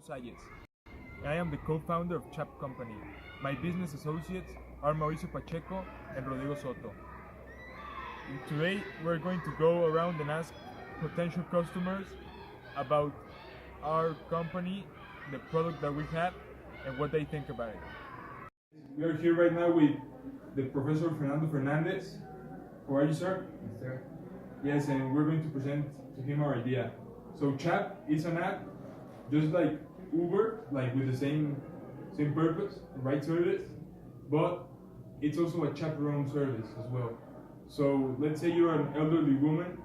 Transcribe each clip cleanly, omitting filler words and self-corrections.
Salles. I am the co-founder of Chapp Company. My business associates are Mauricio Pacheco and Rodrigo Soto. Today we're going to go around and ask potential customers about our company, the product that we have, and what they think about it. We are here right now with the Professor Fernando Fernandez. How are you, sir? Yes, sir. Yes, and we're going to present to him our idea. So Chapp is an app just like Uber, like with the same purpose, right service, but it's also a chaperone service as well. So let's say you're an elderly woman,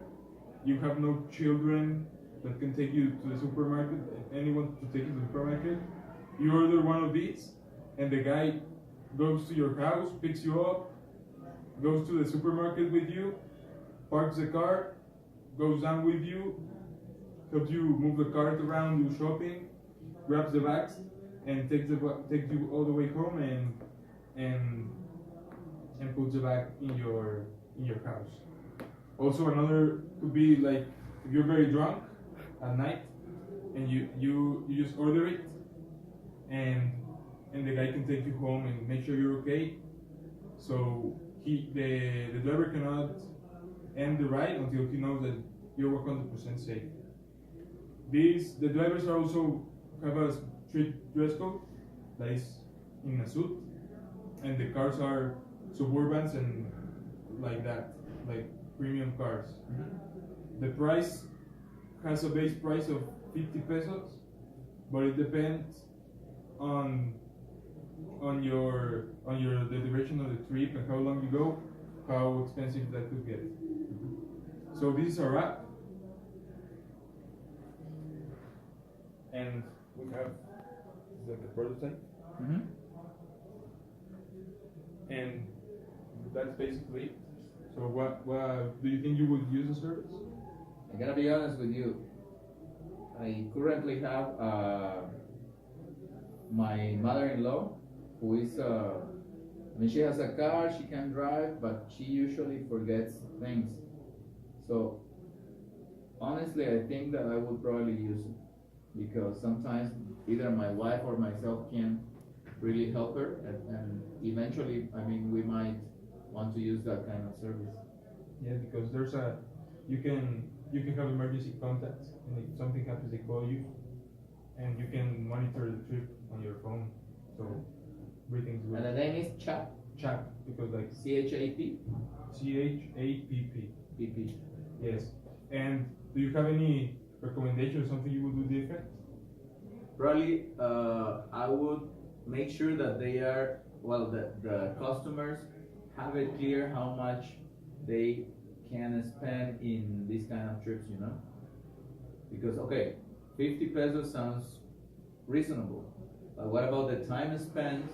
you have no children that can take you to the supermarket, anyone to take you to the supermarket. You order one of these, and the guy goes to your house, picks you up, goes to the supermarket with you, parks the car, goes down with you, helps you move the cart around, do shopping, grabs the bags, and takes you all the way home and puts the bag in your house. Also, another could be like if you're very drunk at night and you just order it, and the guy can take you home and make sure you're okay. So the driver cannot end the ride until he knows that you're 100% safe. The drivers are also have a strict dress code that is in a suit, and the cars are Suburbans and like that, like premium cars. The price has a base price of 50 pesos, but it depends on the duration of the trip and how long you go, how expensive that could get. So this is our app, and we have the prototype, and that's basically it. So what do you think you would use the service? I gotta be honest with you. I currently have my mother-in-law, who is she has a car, she can drive, but she usually forgets things. So honestly, I think that I would probably use it, because sometimes either my wife or myself can really help her, and eventually, we might want to use that kind of service. Yeah, because you can have emergency contacts, and if something happens, they call you, and you can monitor the trip on your phone. So everything's good. And the name is Chapp. Chapp, because like C-H-A-P? C-H-A-P-P. P-P. Yes. And do you have any recommendation or something you would do different? Probably, I would make sure that they are, the customers have it clear how much they can spend in these kind of trips, Because, 50 pesos sounds reasonable, but what about the time spent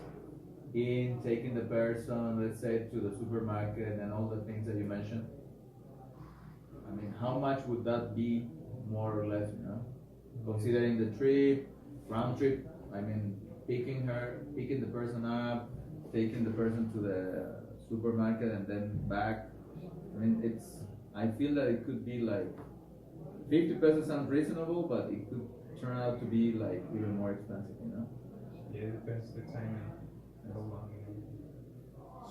in taking the person, let's say, to the supermarket and all the things that you mentioned? How much would that be, more or less, Considering the trip, round trip, picking the person up, taking the person to the supermarket and then back. I feel that it could be like 50 pesos sounds reasonable, but it could turn out to be like even more expensive, Yeah, it depends the time and how long.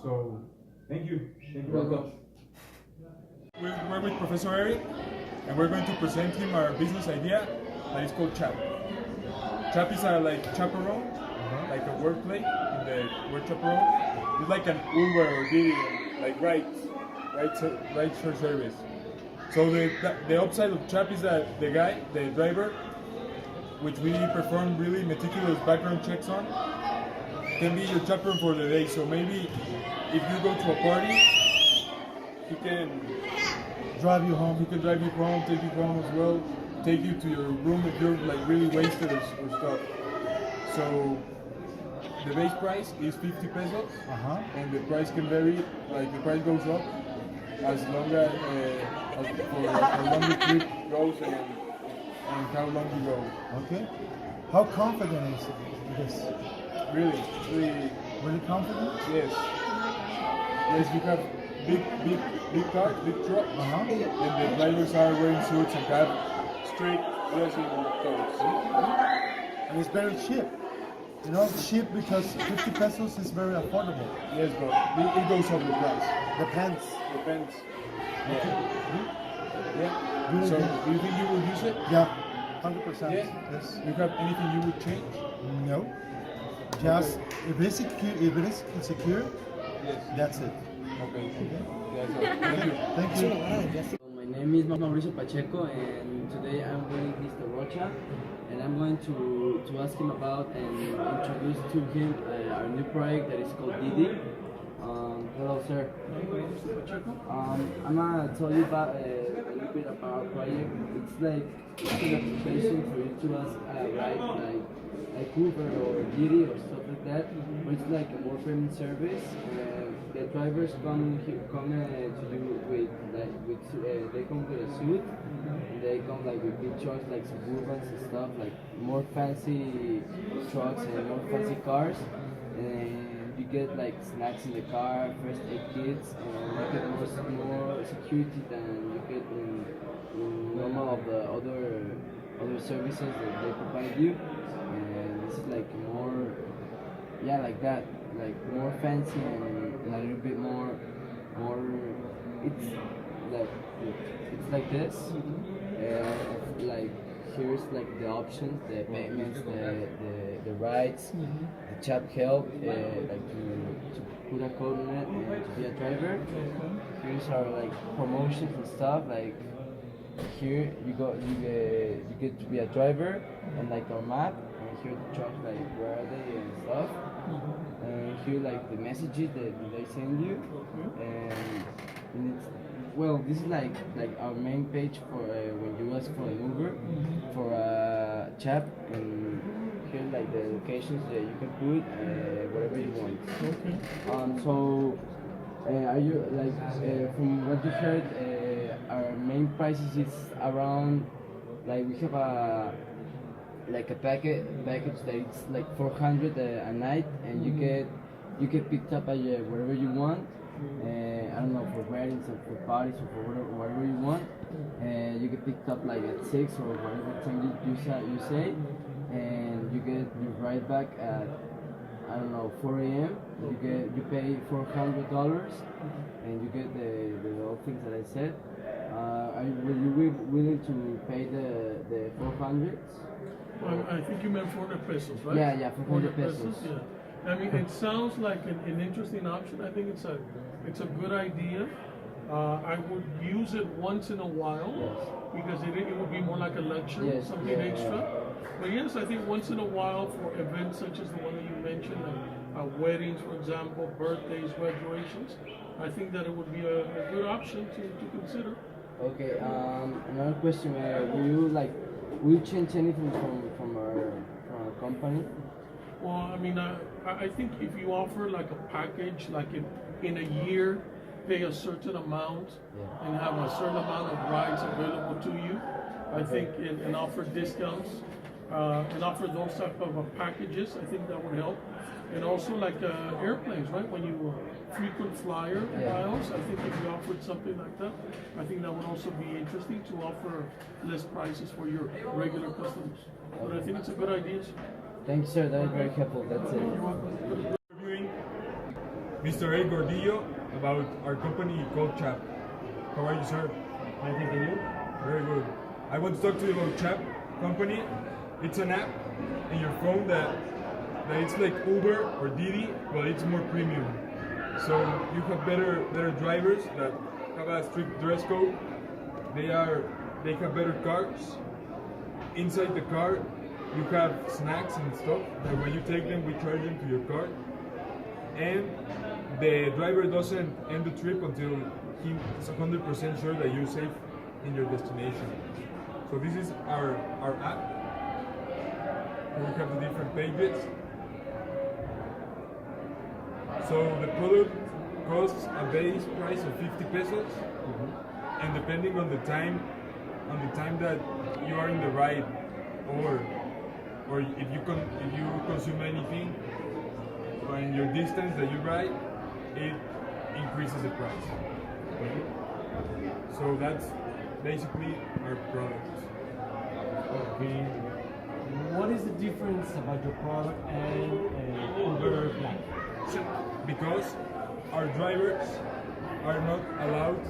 So, thank you. Thank you very much. We're with Professor Eric, and we're going to present him our business idea that is called Chapp. Chapp is like chaperone, like a wordplay in the word chaperone. It's like an Uber or Didi, like ride share service. So the upside of Chapp is that the driver, which we perform really meticulous background checks on, can be your chaperone for the day. So maybe if you go to a party, he can drive you home. He can drive you home, take you home as well, take you to your room if you're like really wasted or stuff. So the base price is 50 pesos, and the price can vary. Like the price goes up as long as for how long the trip goes and how long you go. Okay. How confident is this? Really confident? Yes. Yes, you have big cars, big trucks, and the drivers are wearing suits and have straight dressing codes. and it's very cheap. You know, cheap because 50 pesos is very affordable. Yes, but it goes up the price. Depends. Depends. Okay. Yeah. You So, will- do you think you will use it? Yeah, 100%. Yeah. Yes. You have anything you would change? No. Just if it's secure, if it is insecure, Yes. that's it. Okay. That's all. Thank you. Thank you. My name is Mauricio Pacheco, and today I'm with Mr. Rocha, and I'm going to ask him about and introduce to him our new project that is called Didi. Hello, sir. I'm gonna tell you about a little bit about our project. It's like it's an application for you to ask ride like Uber or Didi or stuff like that, but it's like a more premium service. The drivers come to you with they come with a suit, and they come like with big trucks like Suburbans and stuff, like more fancy trucks and more fancy cars, and you get like snacks in the car, first aid kits, and you get more security than you get in normal of the other services that they provide you, and this is like more, yeah, like that, like more fancy and a little bit more it's like this, like here's like the options, the payments, the rights, the Chapp help, like to put a code in it and to be a driver. Here's our like promotions and stuff, like here you get to be a driver, and like our map, and here the trucks, like where are they and stuff, and here like the messages that they send you, and it's, well, this is like our main page for when you ask for an Uber for a Chapp, and here like the locations that you can put whatever you want. So are you like from what you heard, our main prices is around, like we have a package that it's like 400 a night, and you get picked up wherever you want. I don't know, for weddings or for parties or for whatever you want. You get picked up like at 6 or whatever time you say, and you ride back at, I don't know, 4 a.m. You pay $400, and you get the all things that I said. Will you be willing to pay the 400? Well, I think you meant 400 pesos, right? Yeah, 400 pesos. Yeah. I mean, it sounds like an interesting option. I think it's a good idea. I would use it once in a while, because it would be more like a luxury, Yes, something yeah. extra. But yes, I think once in a while for events such as the one that you mentioned, like weddings, for example, birthdays, graduations, I think that it would be a good option to consider. Okay. Another question: will you change anything from our company? Well, I mean, I think if you offer like a package, like in a year, pay a certain amount and have a certain amount of rides available to you, I think, and offer discounts, and offer those type of packages, I think that would help. And also like airplanes, right? When you frequent flyer miles, I think if you offered something like that, I think that would also be interesting to offer less prices for your regular customers. But I think it's a good idea. Thank you, sir. That was very helpful. That's it. You're welcome. Interviewing Mr. A. Gordillo about our company called Chapp. How are you, sir? I think you. Very good. I want to talk to you about Chapp Company. It's an app in your phone that it's like Uber or Didi, but it's more premium. So you have better drivers that have a strict dress code. They have better cars. Inside the car, you have snacks and stuff that when you take them, we charge them to your card. And the driver doesn't end the trip until he's 100% sure that you're safe in your destination. So this is our app. We have the different pages. So the product costs a base price of 50 pesos, and depending on the time that you are in the ride, or if you consume anything, or in your distance that you ride, it increases the price. So that's basically our product. Okay. What is the difference difference about your product and Uber Black? So, because our drivers are not allowed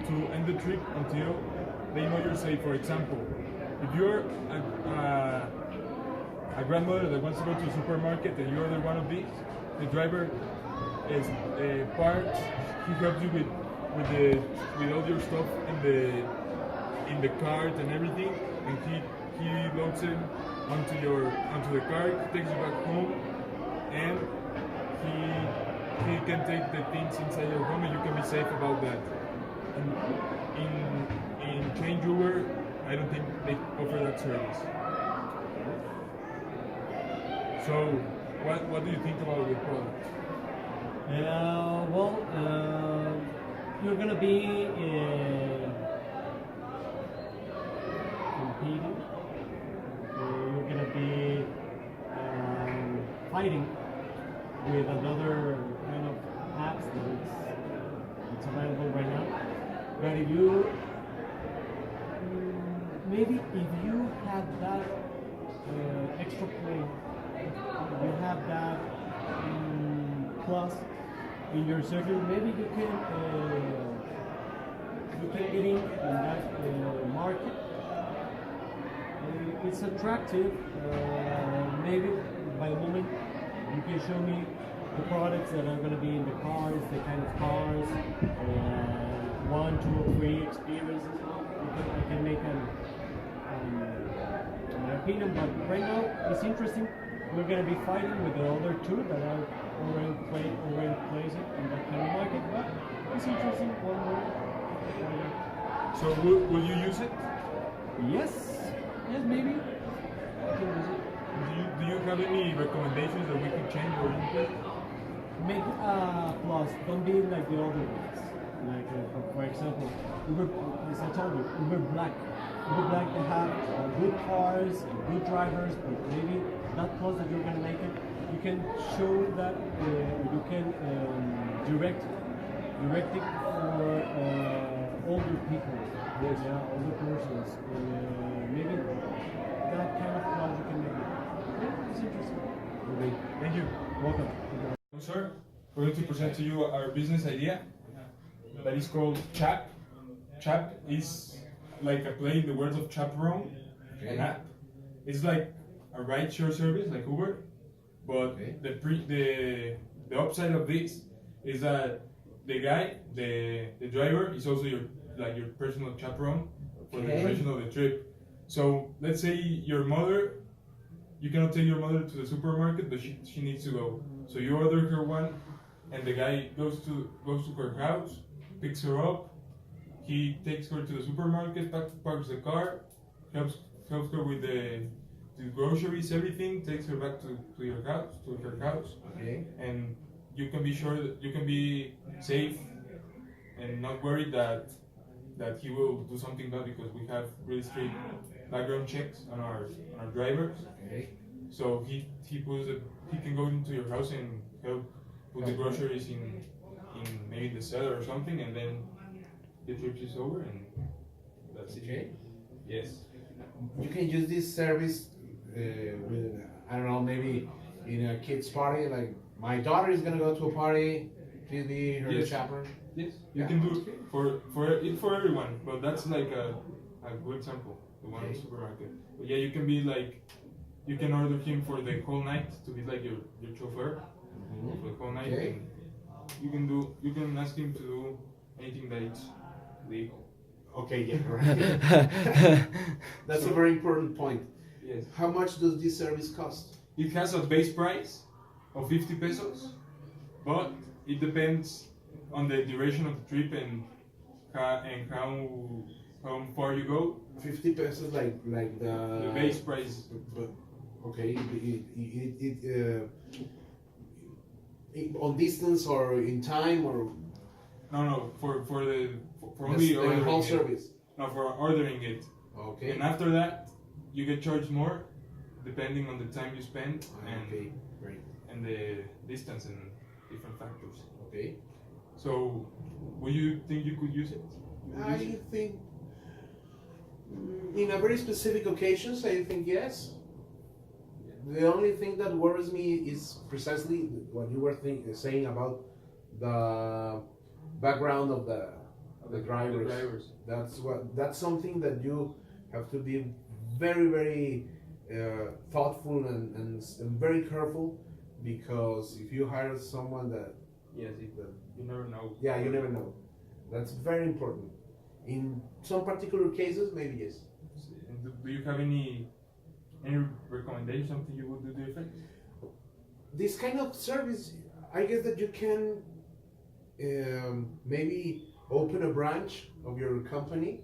to end the trip until they know you're safe. For example, if you're a grandmother that wants to go to a supermarket and you order one of these, the driver is parks. He helps you with all your stuff in the cart and everything, and he loads it onto the cart, takes you back home, and he can take the things inside your home, and you can be safe about that. And in Change Uber, I don't think they offer that service. So, what do you think about the product? You're gonna be competing. You're gonna be fighting with another kind of apps that it's available right now. But if you maybe if you have that extra play, you have that plus in your circuit, maybe you can get in that market. It's attractive. Maybe by the moment you can show me the products that are going to be in the cars, the kind of cars, 1, 2, or 3 experiences. I can make my opinion, but right now it's interesting. We're going to be fighting with the other two that are already placed in that kind of market, but it's interesting. One more. So will you use it? Yes, maybe. I can use it. Do you have any recommendations that we could change or anything? Make plus. Don't be like the other ones. Like for example, Uber. As I told you, Uber Black. Uber Black, they have good cars, good drivers, but maybe that plus that you're gonna make it, you can show that you can direct it for older people. Yes. Yeah, older persons. Maybe that kind of plus you can make it. Yeah, it's interesting. Okay, thank you. Welcome. Sir, we're going to present to you our business idea that is called Chapp. Chapp is like a play in the words of chaperone, an app. It's like a ride-share service like Uber, but the upside of this is that the guy, the driver, is also your personal chaperone for the duration of the trip. So let's say your mother, you cannot take your mother to the supermarket, but she needs to go. So you order her one, and the guy goes to her house, picks her up. He takes her to the supermarket, parks the car, helps her with the groceries, everything, takes her back to her house, and you can be sure that you can be safe and not worried that he will do something bad, because we have really strict background checks on our drivers. So he can go into your house and help put the groceries in maybe the cellar or something, and then the trip is over and that's it. Yes. You can use this service with, I don't know, maybe in a kid's party. Like my daughter is gonna go to a party, please be her chaperone. Yes, you can do it for everyone, but that's like a good example, the one in the supermarket. But yeah, you can be like, you can order him for the whole night to be like your chauffeur for the whole night. And you can ask him to do anything that is legal. Okay, yeah, right. That's a very important point. Yes. How much does this service cost? It has a base price of 50 pesos, but it depends on the duration of the trip and how far you go. 50 pesos, like the base price. But okay, on distance or in time or No, for only the ordering whole it. service. No, for ordering it. Okay. And after that, you get charged more, depending on the time you spend Okay, great. and the distance and different factors. Okay. So, would you think you could use it? I think in a very specific occasions, I think yes. The only thing that worries me is precisely what you were saying about the background of the drivers. That's something that you have to be very thoughtful and very careful, because if you hire someone that Yes, you never know. yeah, you never know. That's very important. In some particular cases, maybe yes. And do you have any recommendation, something you would do different? This kind of service, I guess that you can maybe open a branch of your company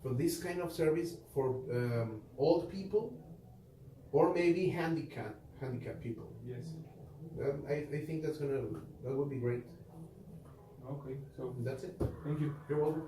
for this kind of service for old people, or maybe handicapped people. Yes. I think that would be great. Okay, so That's it. thank you. You're welcome.